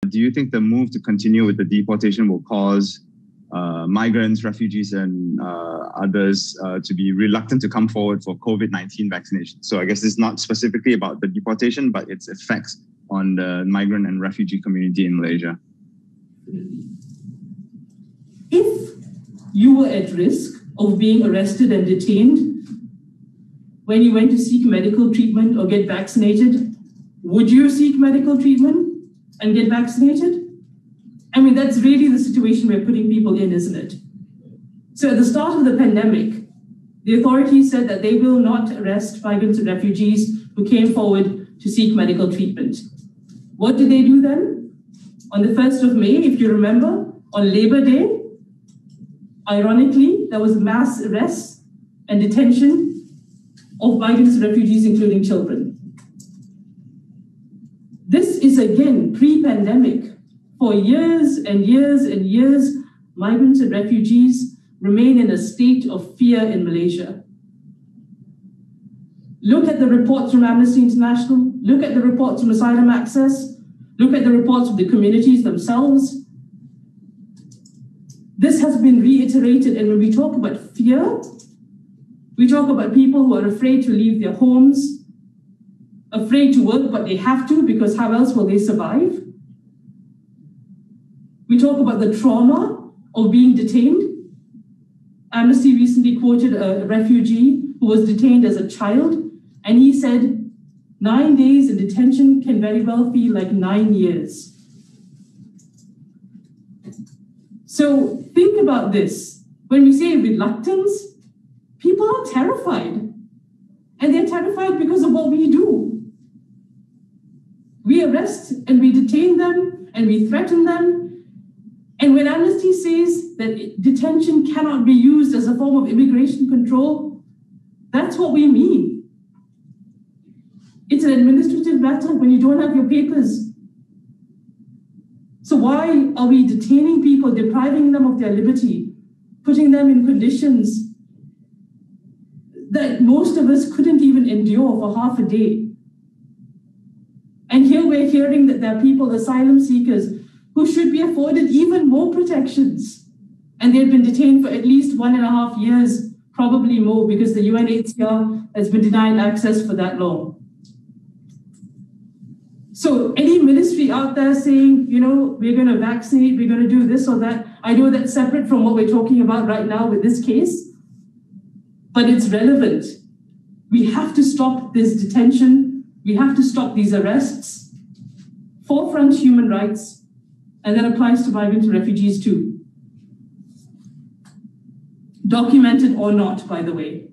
Do you think the move to continue with the deportation will cause migrants, refugees, and others to be reluctant to come forward for COVID-19 vaccination? So I guess it's not specifically about the deportation, but its effects on the migrant and refugee community in Malaysia. If you were at risk of being arrested and detained when you went to seek medical treatment or get vaccinated, would you seek medical treatment and get vaccinated? I mean, that's really the situation we're putting people in, isn't it? So at the start of the pandemic, the authorities said that they will not arrest migrants and refugees who came forward to seek medical treatment. What did they do then? On the 1st of May, if you remember, on Labor Day, ironically, there was mass arrests and detention of migrants and refugees, including children. This is, again, pre-pandemic. For years and years and years, migrants and refugees remain in a state of fear in Malaysia. Look at the reports from Amnesty International, look at the reports from Asylum Access, look at the reports of the communities themselves. This has been reiterated, and when we talk about fear, we talk about people who are afraid to leave their homes, afraid to work, but they have to because how else will they survive? We talk about the trauma of being detained. Amnesty recently quoted a refugee who was detained as a child, and he said, 9 days in detention can very well feel like 9 years. So think about this. When we say reluctance, people are terrified. And they're terrified because of what we do. We arrest and we detain them and we threaten them. And when Amnesty says that detention cannot be used as a form of immigration control, that's what we mean. It's an administrative matter when you don't have your papers. So why are we detaining people, depriving them of their liberty, putting them in conditions that most of us couldn't even endure for half a day? And here we're hearing that there are people, asylum seekers, who should be afforded even more protections. And they've been detained for at least 1.5 years, probably more, because the UNHCR has been denied access for that long. So any ministry out there saying, you know, we're going to vaccinate, we're going to do this or that, I know that's separate from what we're talking about right now with this case, but it's relevant. We have to stop this detention. We have to stop these arrests. Forefront human rights. And that applies to migrants and refugees too. Documented or not, by the way.